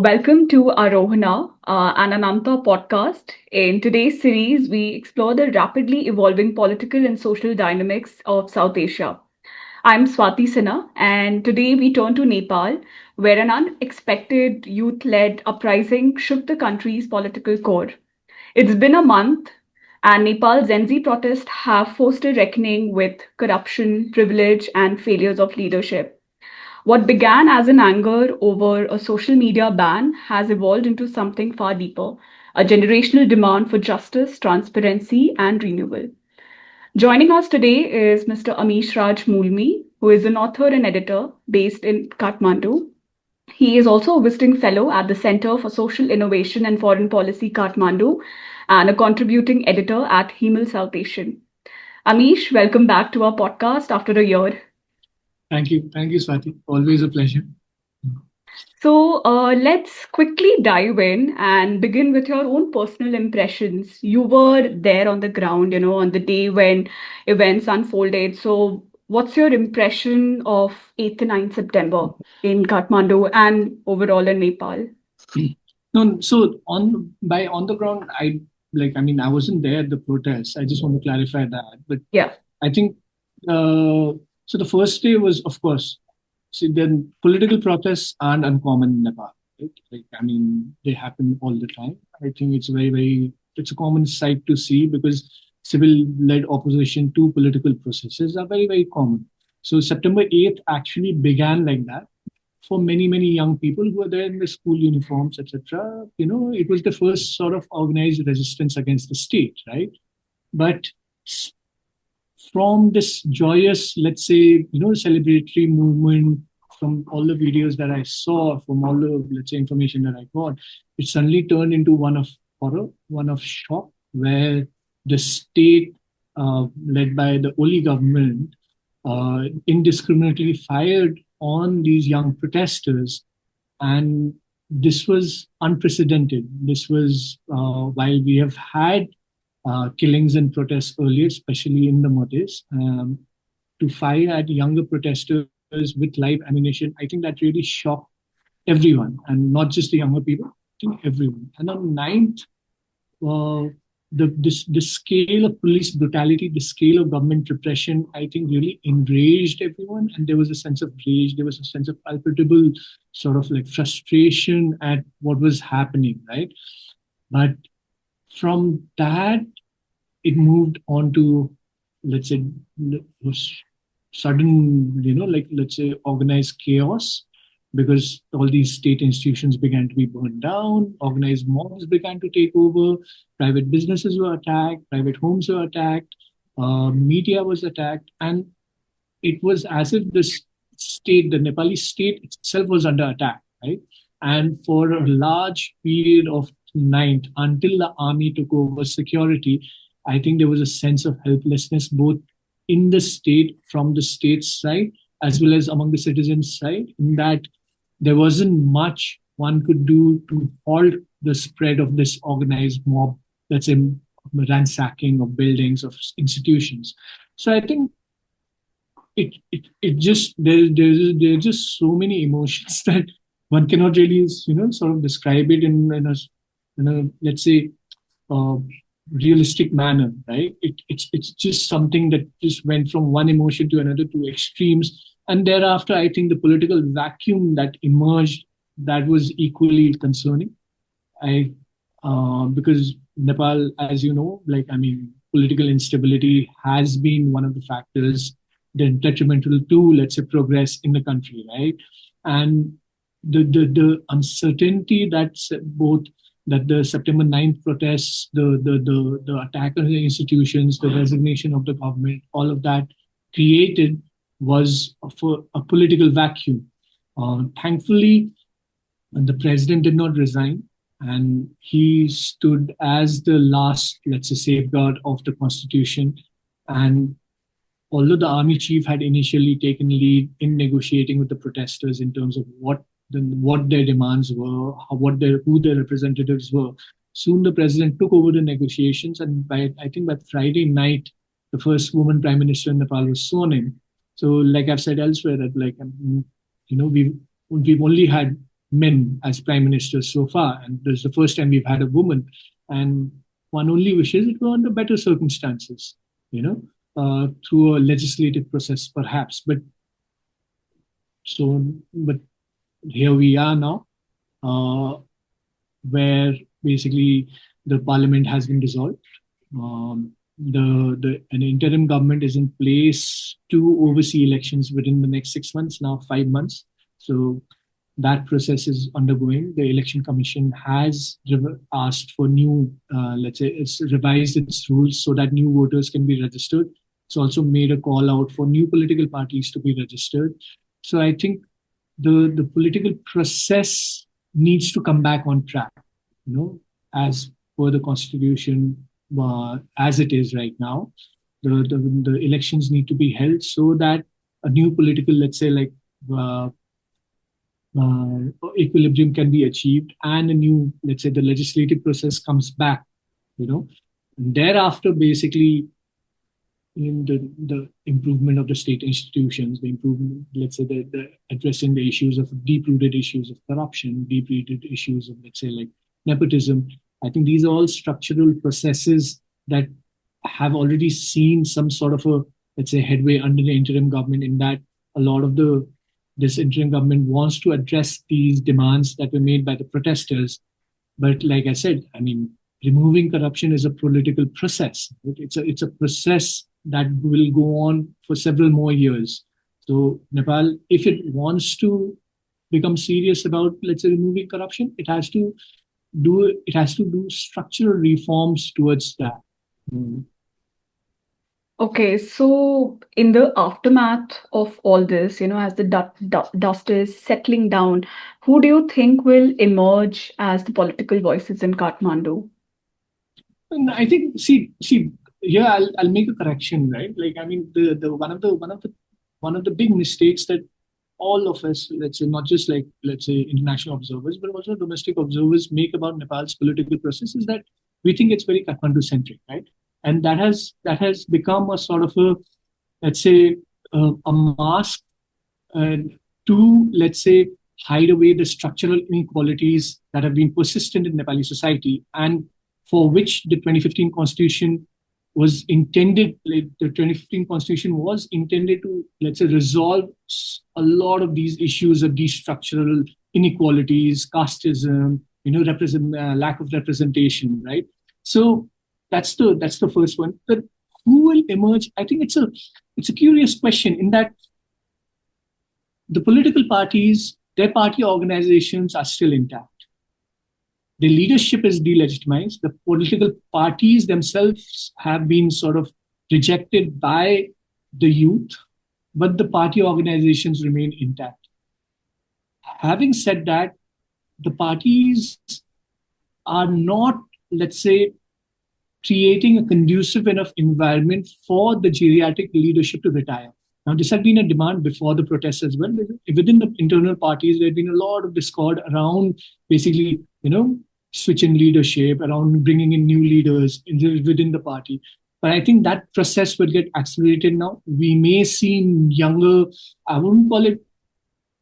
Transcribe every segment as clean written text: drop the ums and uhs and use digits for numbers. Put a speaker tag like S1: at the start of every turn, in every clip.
S1: Welcome to Arohana, an Ananta podcast. In today's series, we explore the rapidly evolving political and social dynamics of South Asia. I'm Swati Sinha, and today we turn to Nepal, where an unexpected youth led uprising shook the country's political core. It's been a month, and Nepal's Gen Z protests have forced a reckoning with corruption, privilege, and failures of leadership. What began as an anger over a social media ban has evolved into something far deeper, a generational demand for justice, transparency, and renewal. Joining us today is Mr. Amish Raj Mulmi, who is an author and editor based in Kathmandu. He is also a visiting fellow at the Center for Social Innovation and Foreign Policy, Kathmandu, and a contributing editor at Himal South Asian. Amish, welcome back to our podcast after a year.
S2: Thank you. Thank you, Swati. Always a pleasure.
S1: So let's quickly dive in and begin with your own personal impressions. You were there on the ground, on the day when events unfolded. So, what's your impression of 8th and 9th September in Kathmandu and overall in Nepal?
S2: No, so on the ground, I wasn't there at the protest. I just want to clarify that. But
S1: Yeah.
S2: I think so. The first day was, of course, see, then political protests aren't uncommon in Nepal. Right? They happen all the time. I think it's it's a common sight to see because civil-led opposition to political processes are very common. So September 8th actually began like that for many young people who were there in the school uniforms, etc. It was the first sort of organized resistance against the state, right? But from this joyous, let's say, celebratory movement, from all the videos that I saw, from all the, let's say, information that I got, it suddenly turned into one of horror, one of shock, where the state, led by the Oli government, indiscriminately fired on these young protesters. And this was unprecedented. This was while we have had killings and protests earlier, especially in the Madhya, to fire at younger protesters with live ammunition. I think that really shocked everyone, and not just the younger people. I think everyone. And on 9th, the scale of police brutality, the scale of government repression, I think really enraged everyone, and there was a sense of rage. There was a sense of palpable sort of like frustration at what was happening, right? But from that, it moved on to, let's say, sudden, like, let's say, organized chaos, because all these state institutions began to be burned down, organized mobs began to take over, private businesses were attacked, private homes were attacked, media was attacked, and it was as if the Nepali state itself was under attack, right? And for a large period of night, until the army took over security, I think there was a sense of helplessness both in the state, from the state side, as well as among the citizens' side, in that there wasn't much one could do to halt the spread of this organized mob, let's say, ransacking of buildings, of institutions. So I think it just there are just so many emotions that one cannot really sort of describe it in a let's say uh, realistic manner, right? It's just something that just went from one emotion to another, to extremes, and thereafter I think the political vacuum that emerged, that was equally concerning. I Because Nepal, as you know, political instability has been one of the factors that detrimental to, let's say, progress in the country, right? And the uncertainty that's both that the September 9th protests, the attack on the institutions, the resignation of the government, all of that created was for a political vacuum. Thankfully, the president did not resign, and he stood as the last, let's say, safeguard of the constitution. And although the army chief had initially taken lead in negotiating with the protesters in terms of what their demands were, who their representatives were, soon the president took over the negotiations, and I think by Friday night, the first woman prime minister in Nepal was sworn in. So, like I've said elsewhere, that we've only had men as prime ministers so far, and this is the first time we've had a woman. And one only wishes it were under better circumstances, you know, through a legislative process, perhaps. But here we are now, uh, where basically the parliament has been dissolved. The an interim government is in place to oversee elections within the next 6 months, now 5 months. So that process is undergoing. The election commission has asked for new, let's say, it's revised its rules so that new voters can be registered. It's also made a call out for new political parties to be registered. So I think the political process needs to come back on track, you know, as per the constitution, as it is right now. The elections need to be held so that a new political, let's say, like equilibrium can be achieved, and a new, let's say, the legislative process comes back, you know. And thereafter, basically, in the improvement of the state institutions, the improvement, let's say, the addressing the issues of deep-rooted issues of corruption, deep-rooted issues of, let's say, like nepotism. I think these are all structural processes that have already seen some sort of a, let's say, headway under the interim government, in that a lot of the this interim government wants to address these demands that were made by the protesters. But like I said, I mean, removing corruption is a political process. It's a process that will go on for several more years. So Nepal, if it wants to become serious about, let's say, removing corruption, it has to do structural reforms towards that. Mm.
S1: Okay, so in the aftermath of all this, as the dust is settling down, who do you think will emerge as the political voices in Kathmandu?
S2: And I think, see, yeah, I'll make a correction, right? Like, I mean, the one of the big mistakes that all of us, let's say, not just like, let's say, international observers, but also domestic observers make about Nepal's political process is that we think it's very Kathmandu centric, right? And that has become a sort of a, let's say, a mask, uh, to, let's say, hide away the structural inequalities that have been persistent in Nepali society, and for which the 2015 constitution was intended, like the 2015 constitution was intended to, let's say, resolve a lot of these issues of these structural inequalities, casteism, lack of representation, right? So that's the first one. But who will emerge? I think it's a curious question, in that the political parties, their party organizations are still intact. The leadership is delegitimized. The political parties themselves have been sort of rejected by the youth, but the party organizations remain intact. Having said that, the parties are not, let's say, creating a conducive enough environment for the geriatric leadership to retire. Now, this had been a demand before the protests as well. Within the internal parties, there had been a lot of discord around, basically, switching leadership, around bringing in new leaders within the party. But I think that process will get accelerated now. We may see younger, I wouldn't call it,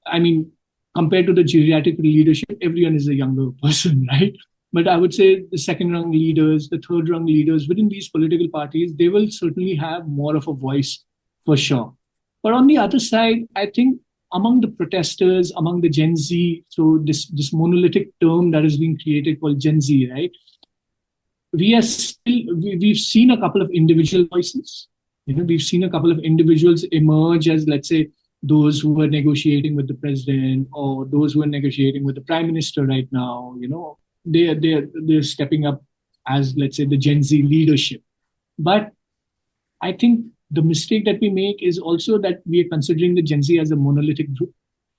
S2: I mean, compared to the geriatric leadership, everyone is a younger person, right? But I would say the second rung leaders, the third rung leaders within these political parties, they will certainly have more of a voice for sure. But on the other side, I think among the protesters, among the Gen Z, so this monolithic term that is being created called Gen Z, right? We've seen a couple of individual voices. We've seen a couple of individuals emerge as, let's say, those who are negotiating with the president, or those who are negotiating with the prime minister right now. They're stepping up as, let's say, the Gen Z leadership. But I think the mistake that we make is also that we are considering the Gen Z as a monolithic group.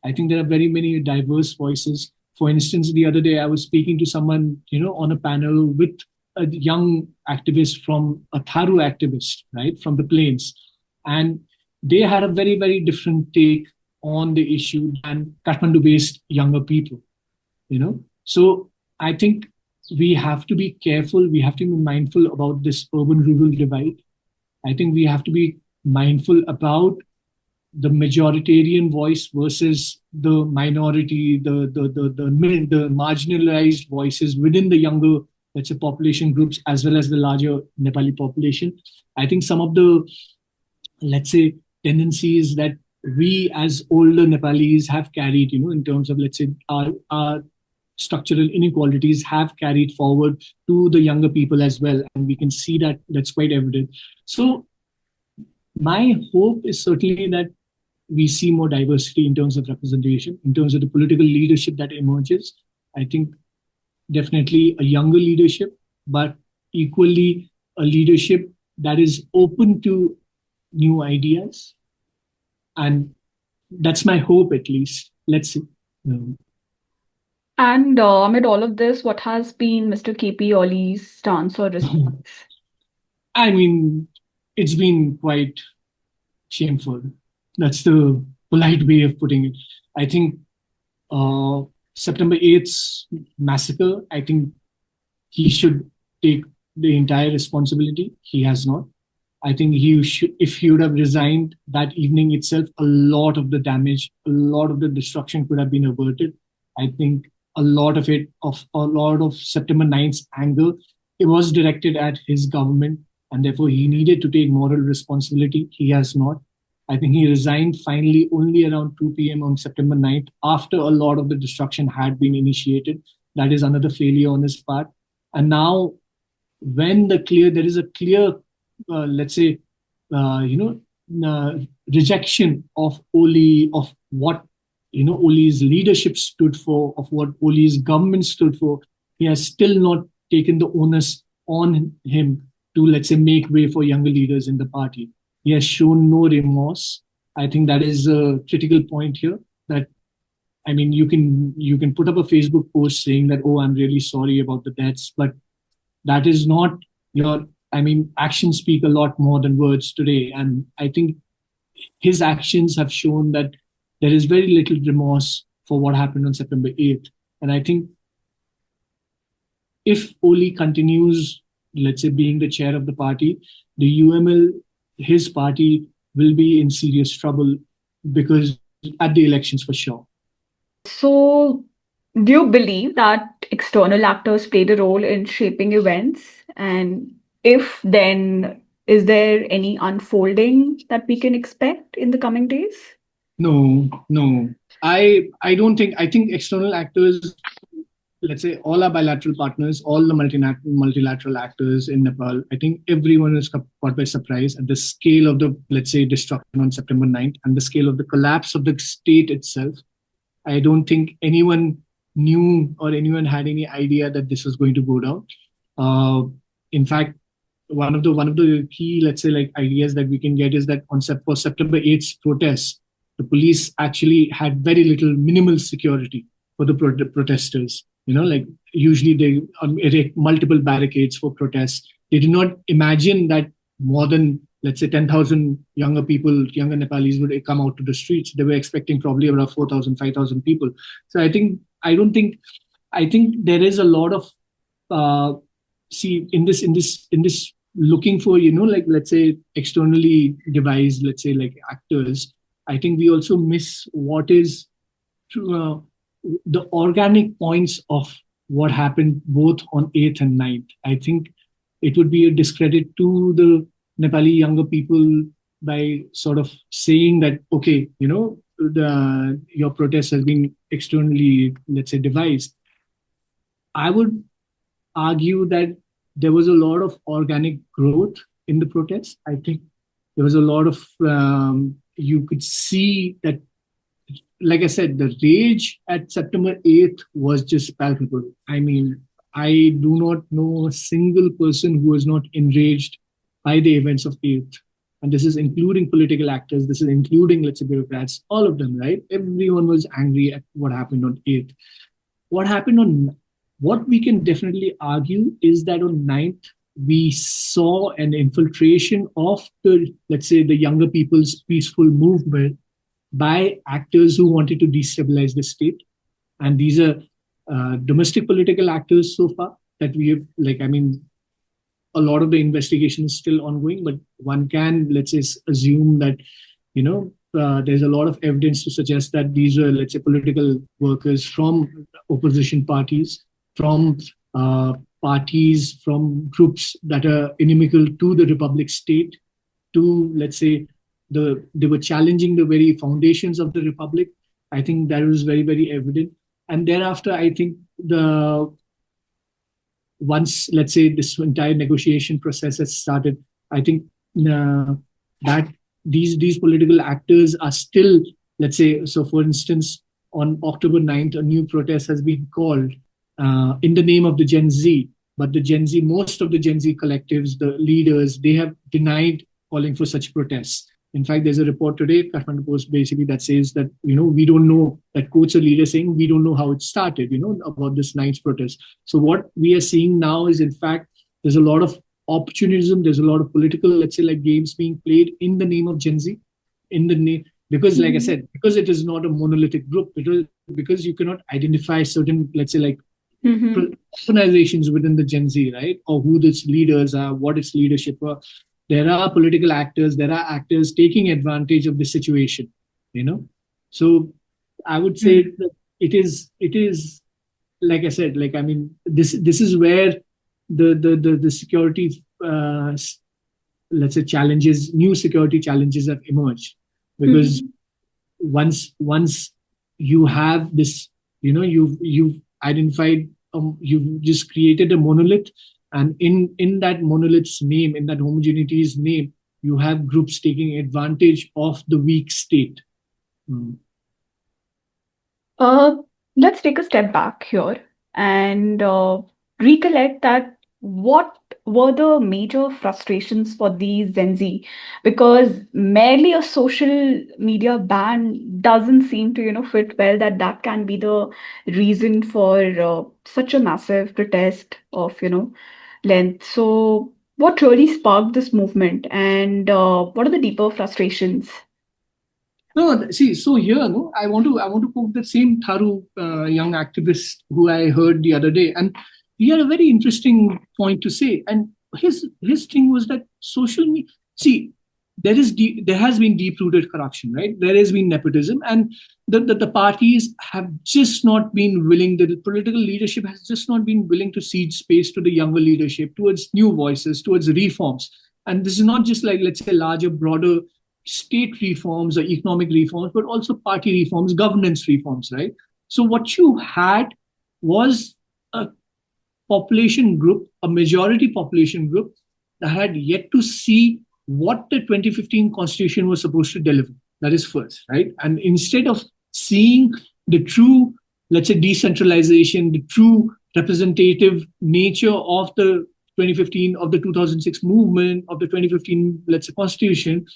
S2: I think there are very many diverse voices. For instance, the other day I was speaking to someone, on a panel with a young activist from a Tharu activist, right, from the plains. And they had a very, very different take on the issue than Kathmandu-based younger people, So I think we have to be careful. We have to be mindful about this urban-rural divide. I think we have to be mindful about the majoritarian voice versus the minority, the marginalized voices within the younger, let's say, population groups as well as the larger Nepali population. I think some of the, let's say, tendencies that we as older Nepalis have carried, in terms of, let's say, our structural inequalities have carried forward to the younger people as well. And we can see that that's quite evident. So my hope is certainly that we see more diversity in terms of representation, in terms of the political leadership that emerges. I think definitely a younger leadership, but equally a leadership that is open to new ideas. And that's my hope, at least. Let's see. Um,
S1: And amid all of this, what has been Mr. KP Oli's stance or response?
S2: I mean, it's been quite shameful. That's the polite way of putting it. I think uh, September 8th massacre, I think he should take the entire responsibility. He has not. I think he should, if he would have resigned that evening itself, a lot of the damage, a lot of the destruction could have been averted. I think a lot of September 9th's anger, it was directed at his government, and therefore he needed to take moral responsibility. He has not. I think he resigned finally only around 2 p.m. on September 9th after a lot of the destruction had been initiated. That is another failure on his part. And now, when there is a clear, let's say, you know, rejection of Oli, of what, Oli's leadership stood for, of what Oli's government stood for. He has still not taken the onus on him to, let's say, make way for younger leaders in the party. He has shown no remorse. I think that is a critical point here. That, I mean, you can put up a Facebook post saying that, oh, I'm really sorry about the deaths, but that is not your, I mean, actions speak a lot more than words today. And I think his actions have shown that there is very little remorse for what happened on September 8th. And I think if Oli continues, let's say, being the chair of the party, the UML, his party, will be in serious trouble because at the elections for sure.
S1: So, do you believe that external actors played a role in shaping events? And if then, is there any unfolding that we can expect in the coming days?
S2: No, no. I don't think, I think external actors, let's say all our bilateral partners, all the multilateral actors in Nepal, I think everyone was caught by surprise at the scale of the, let's say, destruction on September 9th and the scale of the collapse of the state itself. I don't think anyone knew or anyone had any idea that this was going to go down. Uh, in fact, one of the key, let's say, like ideas that we can get is that for September 8th protests, the police actually had very little, minimal security for the protesters. Like usually they erect multiple barricades for protests. They did not imagine that more than, let's say, 10,000 younger people, younger Nepalis would come out to the streets. They were expecting probably around 4,000, 5,000 people. So I think there is a lot of, see, in this looking for, like, let's say, externally devised, let's say, like actors. I think we also miss what is uh, the organic points of what happened both on 8th and 9th. I think it would be a discredit to the Nepali younger people by sort of saying that, okay, your protest has been externally, let's say, devised. I would argue that there was a lot of organic growth in the protests. I think there was a lot of, you could see that, like I said, the rage at September 8th was just palpable. I mean, I do not know a single person who was not enraged by the events of 8th. And this is including political actors, this is including, let's say, bureaucrats, all of them, right? Everyone was angry at what happened on 8th. What happened on, what we can definitely argue is that on 9th, we saw an infiltration of the, let's say, the younger people's peaceful movement by actors who wanted to destabilize the state. And these are domestic political actors so far that we have, like, I mean, a lot of the investigation is still ongoing, but one can, let's say, assume that, there's a lot of evidence to suggest that these were, let's say, political workers from opposition parties, from parties, from groups that are inimical to the republic state, to, let's say, they were challenging the very foundations of the republic. I think that was very, very evident. And thereafter, I think the once, let's say, this entire negotiation process has started, I think uh, that these political actors are still, let's say, so for instance, on October 9th, a new protest has been called in the name of the Gen Z. But the Gen Z, most of the Gen Z collectives, the leaders, they have denied calling for such protests. In fact, there's a report today, Kathmandu Post, basically that says that, we don't know, that quotes a leader saying, we don't know how it started, about this night's protest. So what we are seeing now is, in fact, there's a lot of opportunism, there's a lot of political, let's say, like games being played in the name of Gen Z, in the name, because, like I said, because it is not a monolithic group, because you cannot identify certain, let's say, like organizations within the Gen Z, right? Or who its leaders are, what its leadership are. There are political actors, there are actors taking advantage of the situation, So I would say that it is, like I said, like, I mean, this is where the security, let's say, challenges, new security challenges have emerged. Because once you have this, you've identified, you've just created a monolith, and in that monolith's name, in that homogeneity's name, you have groups taking advantage of the weak state.
S1: Uh, let's take a step back here and recollect that what were the major frustrations for these Gen Z? Because merely a social media ban doesn't seem to, fit well, that can be the reason for such a massive protest of, length. So what really sparked this movement, and what are the deeper frustrations?
S2: No, see, so here, no, I want to quote the same Tharu, young activist who I heard the other day, and he had a very interesting point to say. And his thing was that social media. See, there has been deep rooted corruption, right? There has been nepotism, and the parties have just not been willing. The political leadership has just not been willing to cede space to the younger leadership, towards new voices, towards reforms. And this is not just like, let's say, larger, broader state reforms or economic reforms, but also party reforms, governance reforms, right? So what you had was a population group, a majority population group, that had yet to see what the 2015 constitution was supposed to deliver. That is first, right? And instead of seeing the true, let's say, decentralization, the true representative nature of the 2015, of the 2006 movement, of the 2015, let's say, constitution,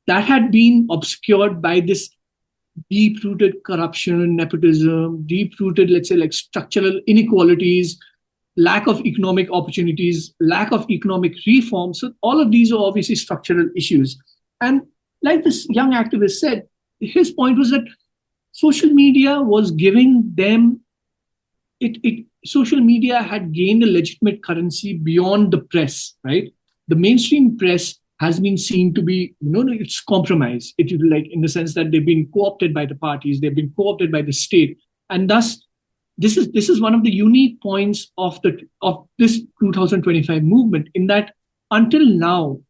S2: that had been obscured by this deep-rooted corruption, nepotism, deep-rooted, let's say, like structural inequalities, lack of economic opportunities, lack of economic reform. So all of these are obviously structural issues. And like this young activist said, his point was that social media was giving them, social media had gained a legitimate currency beyond the press, right? The mainstream press has been seen to be, it's compromised. It is like, in the sense that they've been co-opted by the parties, they've been co-opted by the state. And thus, this is one of the unique points of this 2025 movement, in that until now,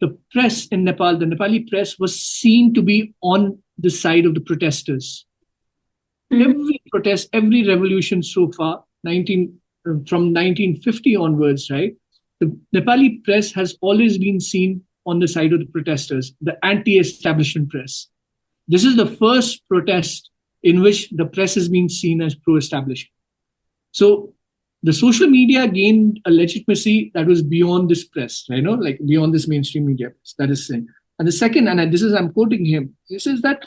S2: the press in Nepal, the Nepali press, was seen to be on the side of the protesters. Every protest, every revolution so far, from 1950 onwards, right? The Nepali press has always been seen on the side of the protesters, the anti-establishment press. This is the first protest in which the press has been seen as pro-establishment. So the social media gained a legitimacy that was beyond this press, like beyond this mainstream media. That is saying. And the second, and this is, I'm quoting him, he says that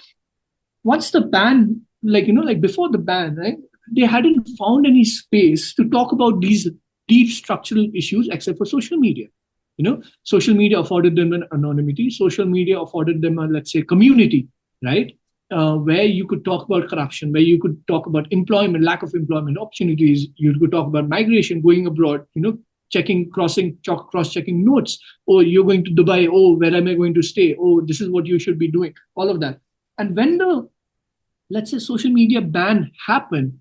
S2: once the ban, like before the ban, right, they hadn't found any space to talk about these deep structural issues except for social media. Social media afforded them an anonymity. Social media afforded them a, let's say, community, right? Where you could talk about corruption, where you could talk about employment, lack of employment opportunities. You could talk about migration, going abroad, cross-checking notes. Oh, you're going to Dubai. Oh, where am I going to stay? Oh, this is what you should be doing. All of that. And when the, let's say, social media ban happened,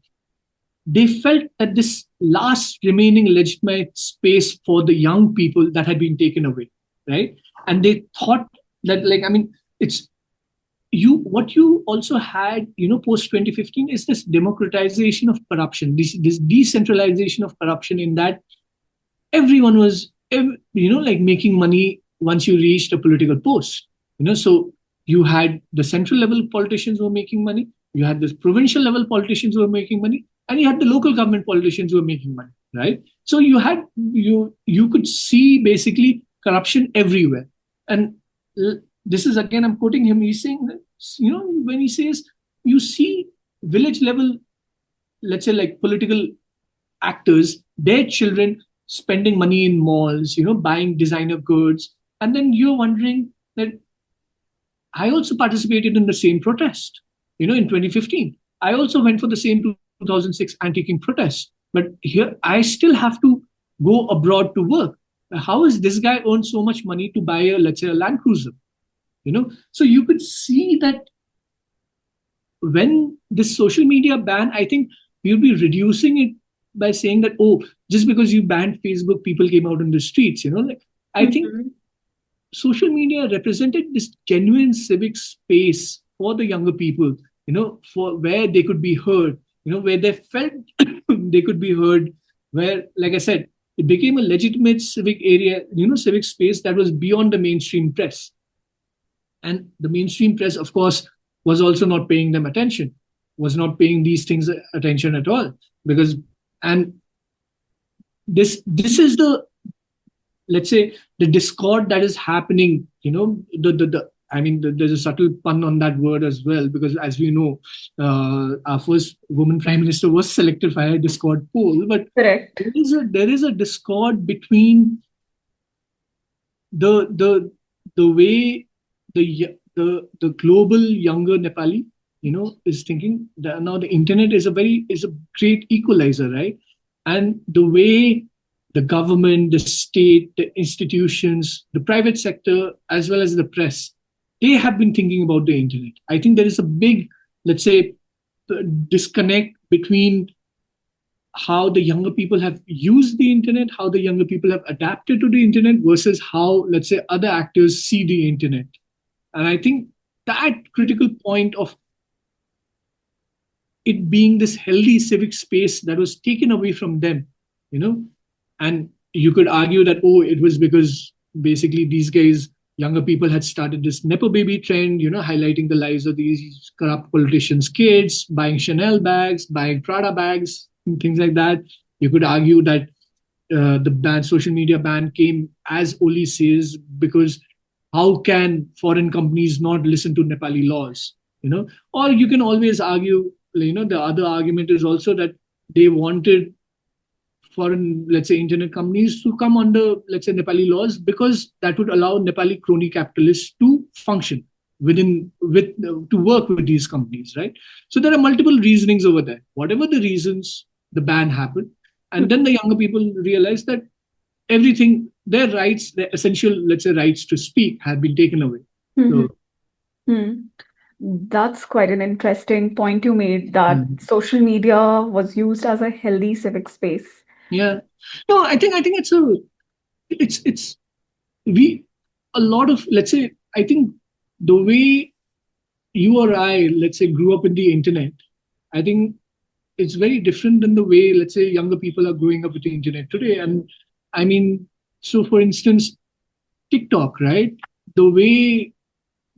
S2: they felt that this last remaining legitimate space for the young people that had been taken away, right? And they thought that, like, I mean, it's you what you also had, post 2015 is this democratization of corruption, this decentralization of corruption, in that everyone was, like making money once you reached a political post. So you had the central level politicians who were making money, you had the provincial level politicians who were making money, and you had the local government politicians who were making money, right? So you could see basically corruption everywhere. And this is, again, I'm quoting him, he's saying that, when he says you see village level, let's say, like political actors, their children spending money in malls, buying designer goods. And then you're wondering that I also participated in the same protest, in 2015. I also went for the same 2006 anti-king protest. But here I still have to go abroad to work. How is this guy earned so much money to buy let's say, a Land Cruiser? So you could see that when this social media ban, I think we'll be reducing it by saying that, oh, just because you banned Facebook, people came out in the streets. I think social media represented this genuine civic space for the younger people, for where they could be heard, where they felt they could be heard, where, like I said, it became a legitimate civic area, civic space that was beyond the mainstream press. And the mainstream press, of course, was also not paying them attention, was not paying these things attention at all. And this is the, let's say, the discord that is happening, there's a subtle pun on that word as well, because as we know, our first woman prime minister was selected via a discord poll. But
S1: Correct.
S2: There is a discord between the way the global younger Nepali, is thinking that now the internet is a great equalizer, right? And the way the government, the state, the institutions, the private sector, as well as the press, they have been thinking about the internet. I think there is a big, let's say, disconnect between how the younger people have used the internet, how the younger people have adapted to the internet, versus how, let's say, other actors see the internet. And I think that critical point of it being this healthy civic space that was taken away from them, and you could argue that, oh, it was because basically these guys, younger people, had started this Nepo baby trend, highlighting the lives of these corrupt politicians' kids, buying Chanel bags, buying Prada bags, and things like that. You could argue that the social media ban came, as Oli says, because how can foreign companies not listen to Nepali laws? Or you can always argue, the other argument is also that they wanted foreign, let's say, internet companies to come under, let's say, Nepali laws, because that would allow Nepali crony capitalists to function to work with these companies, right? So there are multiple reasonings over there. Whatever the reasons, the ban happened, and then the younger people realized that everything, their rights, their essential, let's say, rights to speak, have been taken away. So,
S1: That's quite an interesting point you made, that social media was used as a healthy civic space.
S2: Yeah. No, I think it's a lot of, let's say, I think the way you or I, let's say, grew up in the internet, I think it's very different than the way, let's say, younger people are growing up with the internet today. And I mean, so for instance, TikTok, right? The way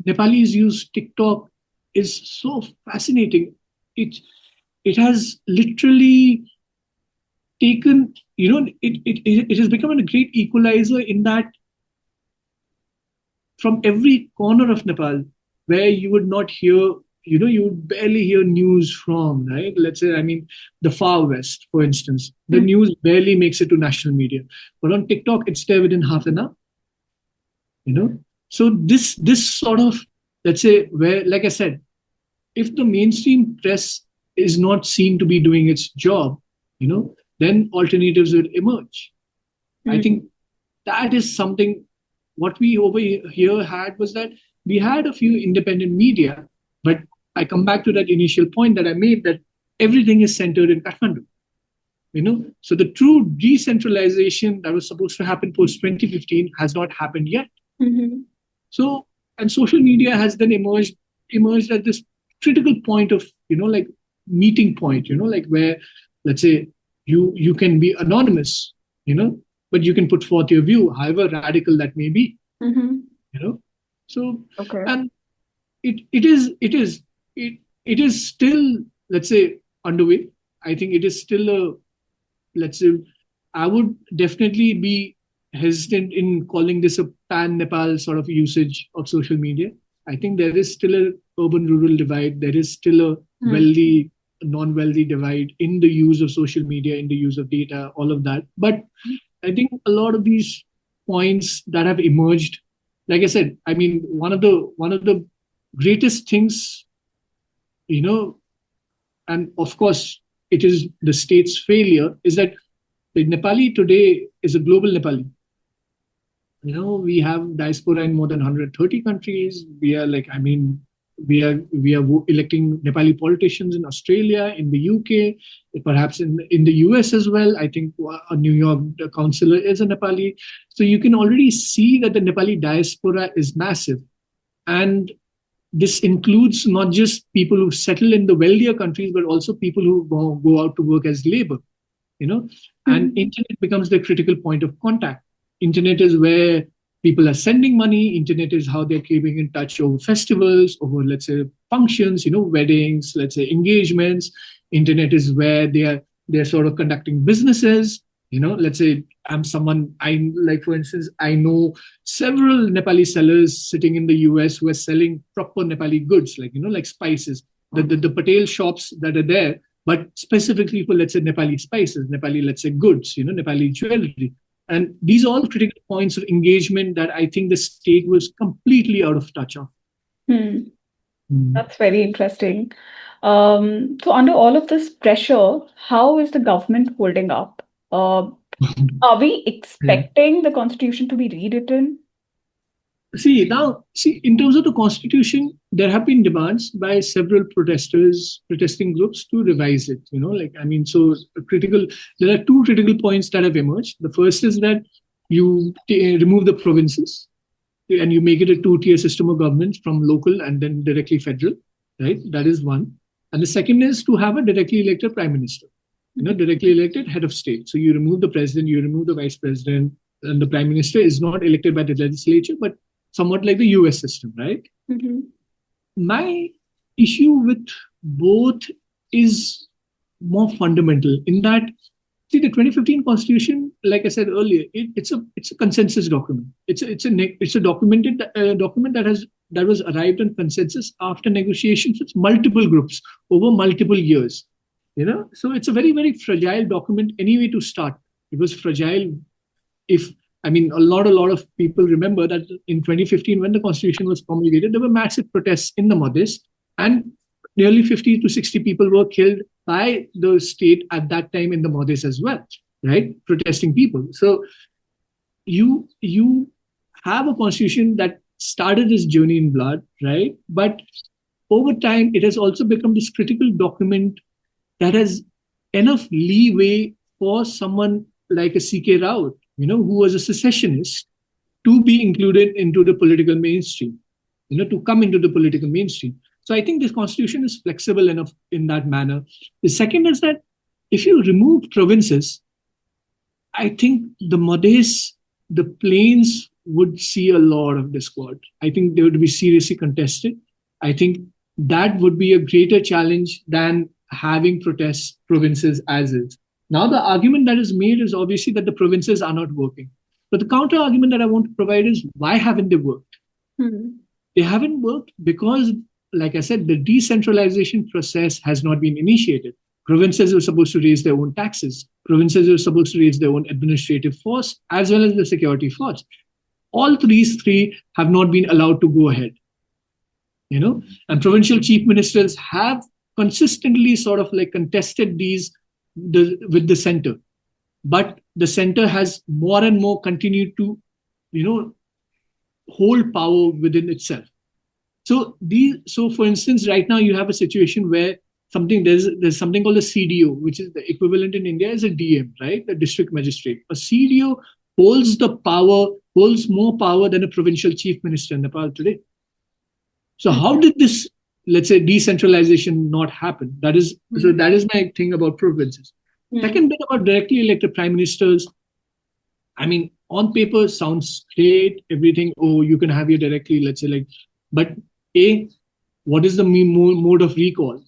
S2: Nepalis use TikTok is so fascinating. It has literally taken, it has become a great equalizer, in that from every corner of Nepal, where you would not hear, you would barely hear news from, right? Let's say, I mean, the far west, for instance, the news barely makes it to national media. But on TikTok, it's there within half an hour, So this sort of, let's say, where, like I said, if the mainstream press is not seen to be doing its job, then alternatives will emerge. I think that is something. What we over here had was that we had a few independent media, But I come back to that initial point that I made, that everything is centered in Kathmandu. So the true decentralization that was supposed to happen post 2015 has not happened yet.
S1: Mm-hmm.
S2: So, and social media has then emerged at this critical point of, like meeting point, like where, let's say, you can be anonymous, but you can put forth your view, however radical that may be.
S1: Mm-hmm.
S2: So,
S1: Okay.
S2: and it is still, let's say, underway. I think it is still a, let's say, I would definitely be hesitant in calling this a pan Nepal sort of usage of social media. I think there is still a urban rural divide. There is still a wealthy non wealthy divide in the use of social media, in the use of data, all of that. But I think a lot of these points that have emerged, like I said, I mean, one of the greatest things, you know, and of course, it is the state's failure, is that the Nepali today is a global Nepali. We have diaspora in more than 130 countries. We are like, I mean, we are electing Nepali politicians in Australia, in the UK, perhaps in the US as well. I think a New York councillor is a Nepali. So you can already see that the Nepali diaspora is massive. And this includes not just people who settle in the wealthier countries, but also people who go out to work as labor, and internet becomes the critical point of contact. Internet is where people are sending money. Internet is how they're keeping in touch over festivals, over, let's say, functions, weddings, let's say, engagements. Internet is where they're sort of conducting businesses. Let's say I'm someone, I like, for instance, I know several Nepali sellers sitting in the US who are selling proper Nepali goods, like spices. The Patel shops that are there, but specifically for, let's say, Nepali spices, Nepali, let's say, goods, Nepali jewelry. And these are all critical points of engagement that I think the state was completely out of touch of.
S1: That's very interesting. So under all of this pressure, how is the government holding up? Are we expecting the constitution to be rewritten?
S2: See, in terms of the constitution, there have been demands by several protesting groups to revise it. There are two critical points that have emerged. The first is that you remove the provinces and you make it a two-tier system of government, from local and then directly federal, right? That is one. And the second is to have a directly elected prime minister, directly elected head of state. So you remove the president, you remove the vice president, and the prime minister is not elected by the legislature, but somewhat like the US system, right? My issue with both is more fundamental in that, see, the 2015 Constitution, like I said earlier, it's a consensus document. It's a document that was arrived on consensus after negotiations with multiple groups over multiple years. So it's a very, very fragile document anyway to start. It was fragile. A lot of people remember that in 2015, when the Constitution was promulgated, there were massive protests in the Madhya, and nearly 50 to 60 people were killed by the state at that time in the Madhya as well, right? Protesting people. So you have a Constitution that started this journey in blood, right? But over time, it has also become this critical document that has enough leeway for someone like a C.K. Rao, who was a secessionist, to be included into the political mainstream, to come into the political mainstream. So I think this constitution is flexible enough in that manner. The second is that if you remove provinces, I think the Madhes, the plains would see a lot of discord. I think they would be seriously contested. I think that would be a greater challenge than having provinces as is. Now, the argument that is made is obviously that the provinces are not working. But the counter argument that I want to provide is, why haven't they worked? They haven't worked because, like I said, the decentralization process has not been initiated. Provinces are supposed to raise their own taxes. Provinces are supposed to raise their own administrative force as well as the security force. All these three have not been allowed to go ahead. And provincial chief ministers have consistently sort of like contested these with the center, but the center has more and more continued to hold power within itself. So for instance, right now you have a situation where there's something called a CDO, which is the equivalent in India as a DM, right? The district magistrate. A CDO holds more power than a provincial chief minister in Nepal today. So how did this, let's say, decentralization not happen? That is my thing about provinces. Second bit about directly elected prime ministers. I mean, on paper sounds great, everything. Oh, you can have your directly, let's say, like, but A, what is the mode of recall,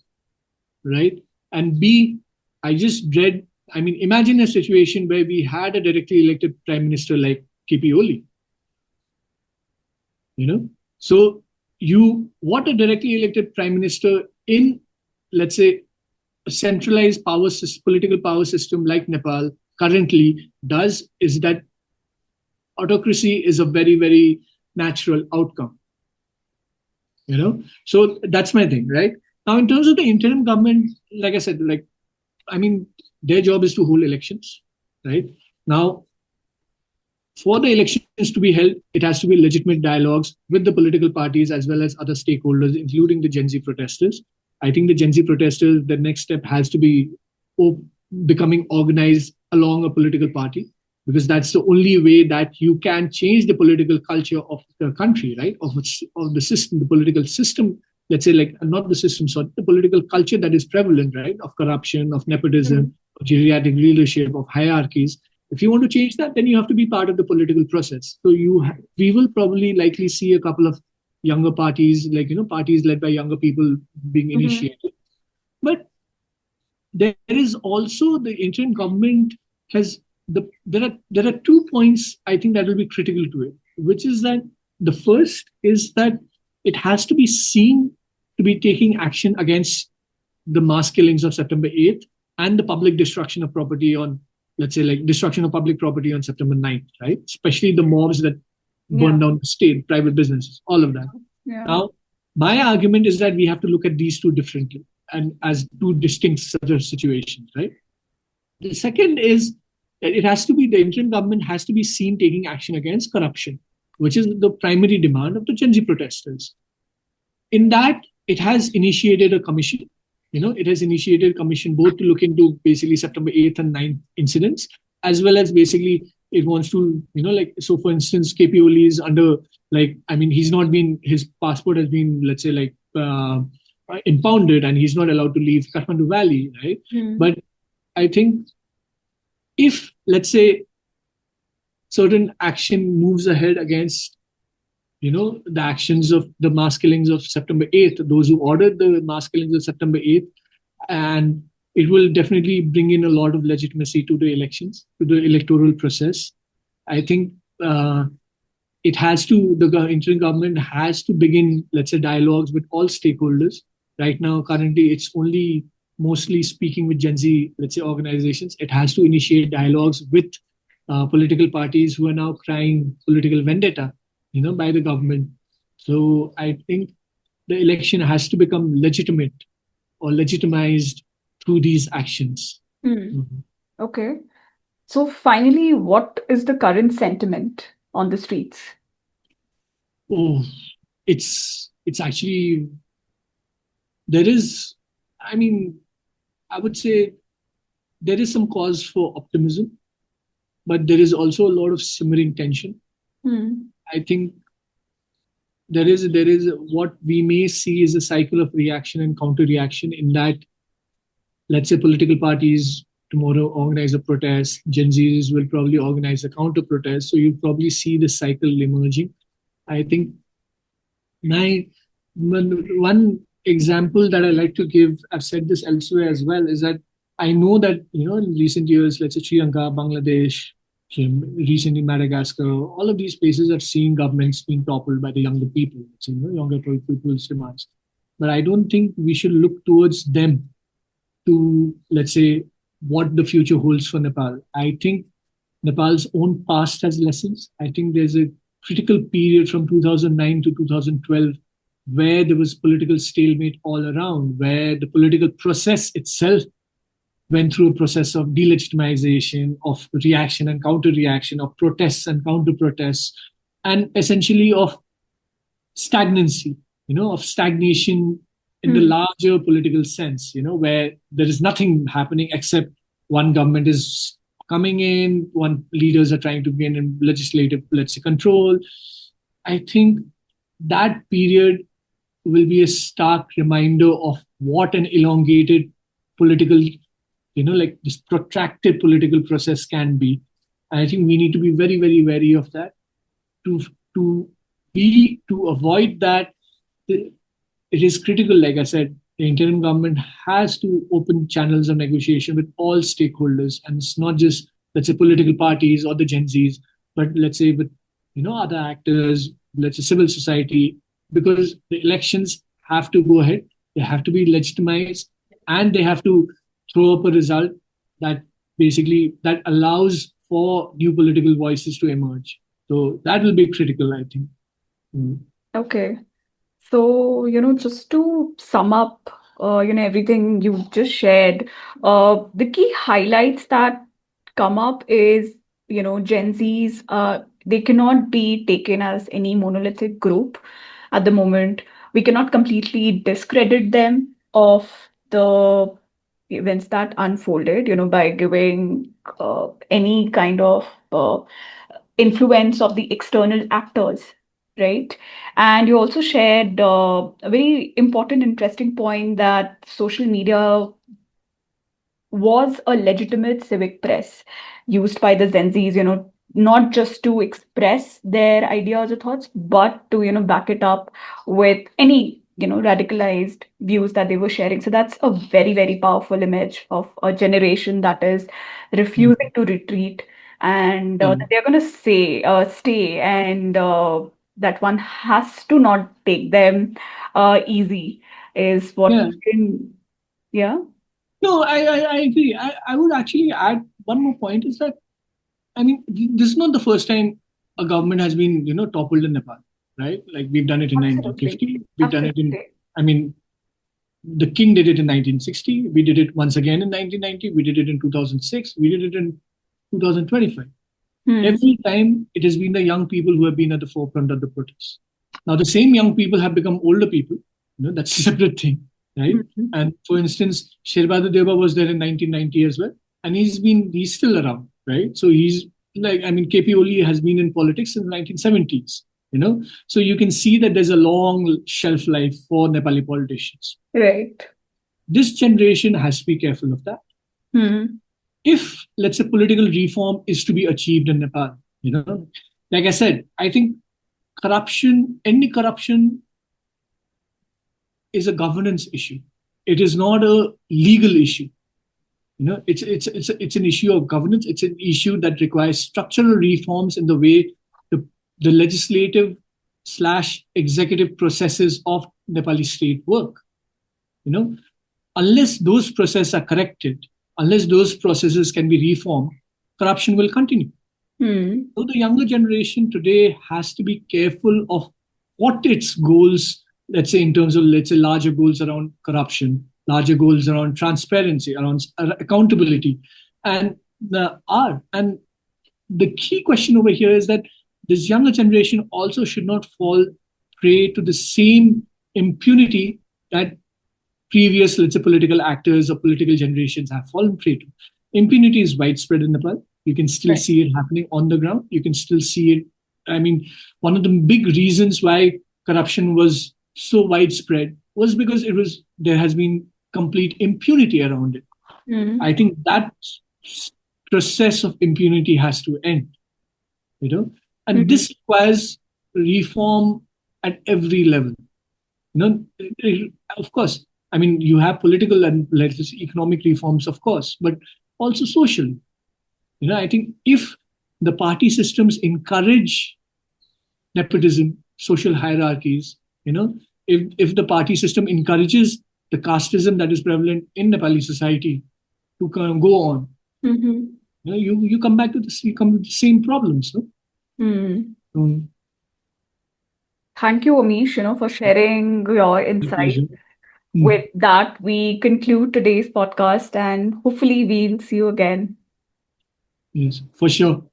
S2: right? And B, imagine a situation where we had a directly elected prime minister like KP Oli, So what a directly elected prime minister in, let's say, a centralized political power system like Nepal currently does is that autocracy is a very, very natural outcome. So that's my thing, right? Now, in terms of the interim government, like I said, their job is to hold elections, right? Now, for the elections to be held, it has to be legitimate dialogues with the political parties as well as other stakeholders, including the Gen Z protesters. I think the Gen Z protesters, the next step has to be becoming organized along a political party, because that's the only way that you can change the political culture of the country, right? Of the system, the political system, let's say, like, not the system, sorry, the political culture that is prevalent, right? Of corruption, of nepotism, of geriatric leadership, of hierarchies. If you want to change that, then you have to be part of the political process. So we will probably likely see a couple of younger parties, parties led by younger people being initiated. But there is also the interim government there are 2 points I think that will be critical to it, which is that the first is that it has to be seen to be taking action against the mass killings of September 8th and the public destruction of property on, let's say, like, destruction of public property on September 9th, right? Especially the mobs that burned down the state, private businesses, all of that.
S1: Yeah.
S2: Now, my argument is that we have to look at these two differently and as two distinct situations, right? The second is that the interim government has to be seen taking action against corruption, which is the primary demand of the Gen Z protesters. In that, it has initiated a commission. It has initiated a commission both to look into basically September 8th and 9th incidents, as well as basically it wants to, so for instance, KP Oli is under, his passport has been, let's say, like, impounded, and he's not allowed to leave Kathmandu Valley, right? But I think if, let's say, certain action moves ahead against, the actions of the mass killings of September 8th, those who ordered the mass killings of September 8th, and it will definitely bring in a lot of legitimacy to the elections, to the electoral process. I think the interim government has to begin, let's say, dialogues with all stakeholders. Right now, currently, it's only mostly speaking with Gen Z, let's say, organizations. It has to initiate dialogues with political parties who are now crying political vendetta, by the government. So I think the election has to become legitimate or legitimized through these actions.
S1: Okay. So finally, what is the current sentiment on the streets?
S2: Oh, it's actually, there is, I would say there is some cause for optimism, but there is also a lot of simmering tension. I think there is what we may see is a cycle of reaction and counter-reaction, in that, let's say, political parties tomorrow organize a protest, Gen Zs will probably organize a counter-protest, so you'll probably see this cycle emerging. I think one example that I like to give, I've said this elsewhere as well, is that I know that, in recent years, let's say Sri Lanka, Bangladesh, recently Madagascar, all of these places have seen governments being toppled by the younger people, younger people's demands. But I don't think we should look towards them to, let's say, what the future holds for Nepal. I think Nepal's own past has lessons. I think there's a critical period from 2009 to 2012 where there was political stalemate all around, where the political process itself went through a process of delegitimization, of reaction and counter-reaction, of protests and counter-protests, and essentially of stagnancy. of stagnation in the
S1: Hmm.
S2: larger political sense, where there is nothing happening except one government is coming in, one leaders are trying to gain in legislative, let's say, control. I think that period will be a stark reminder of what an elongated political, like this protracted political process can be. And I think we need to be very, very wary of that to to to avoid that. It is critical, like I said, the interim government has to open channels of negotiation with all stakeholders, and it's not just, let's say, political parties or the Gen Zs, but let's say with other actors, let's say civil society, because the elections have to go ahead, they have to be legitimized, and they have to throw up a result that basically that allows for new political voices to emerge. So that will be critical, I think. Mm.
S1: Okay. So, just to sum up, everything you just shared, the key highlights that come up is, Gen Zs, they cannot be taken as any monolithic group at the moment. We cannot completely discredit them of the events that unfolded, by giving any kind of influence of the external actors, right? And you also shared a very important, interesting point that social media was a legitimate civic press used by the Gen Zs, not just to express their ideas or thoughts, but to, back it up with any, radicalized views that they were sharing. So that's a very, very powerful image of a generation that is refusing to retreat and
S2: Yeah.
S1: that they're going to stay, and that one has to not take them easy is what
S2: Yeah.
S1: we can, yeah.
S2: No, I agree. I would actually add one more point is that, I mean, this is not the first time a government has been, toppled in Nepal, right? Like we've done it in
S1: Absolutely.
S2: 1950. We've done it in,
S1: Absolutely.
S2: I mean, the king did it in 1960. We did it once again in 1990. We did it in 2006. We did it in 2025.
S1: Hmm.
S2: Every time it has been the young people who have been at the forefront of the protests. Now, the same young people have become older people. That's a separate thing, right?
S1: Mhm.
S2: And for instance, Shirbadu Deva was there in 1990 as well, and he's still around, right? So he's like, I mean, KP Oli has been in politics since 1970s. So you can see that there's a long shelf life for Nepali politicians.
S1: Right.
S2: This generation has to be careful of that.
S1: Hmm.
S2: If, let's say, political reform is to be achieved in Nepal, like I said, I think any corruption is a governance issue. It is not a legal issue. It's an issue of governance. It's an issue that requires structural reforms in the way the legislative slash executive processes of Nepali state work. You know, unless those processes are corrected, unless those processes can be reformed, corruption will continue.
S1: Hmm.
S2: So the younger generation today has to be careful of what its goals, let's say in terms of, let's say, larger goals around corruption, larger goals around transparency, around accountability, and and the key question over here is that this younger generation also should not fall prey to the same impunity that previous, let's say, political actors or political generations have fallen prey to. Impunity is widespread in Nepal. You can still
S1: Right.
S2: see it happening on the ground. You can still see it. I mean, one of the big reasons why corruption was so widespread was because there has been complete impunity around it.
S1: Hmm.
S2: I think that process of impunity has to end, and
S1: Hmm.
S2: this requires reform at every level. Of course, I mean, you have political and, let's say, economic reforms, of course, but also social. I think if the party systems encourage nepotism, social hierarchies, if the party system encourages the casteism that is prevalent in Nepali society to kind of go on,
S1: Hmm.
S2: you come back to you come to the same problems, no?
S1: Hmm.
S2: Mm,
S1: Thank you, Amish, for sharing your
S2: my
S1: insight.
S2: pleasure. Mm,
S1: With that, we conclude today's podcast and hopefully we'll see you again.
S2: yes, for sure.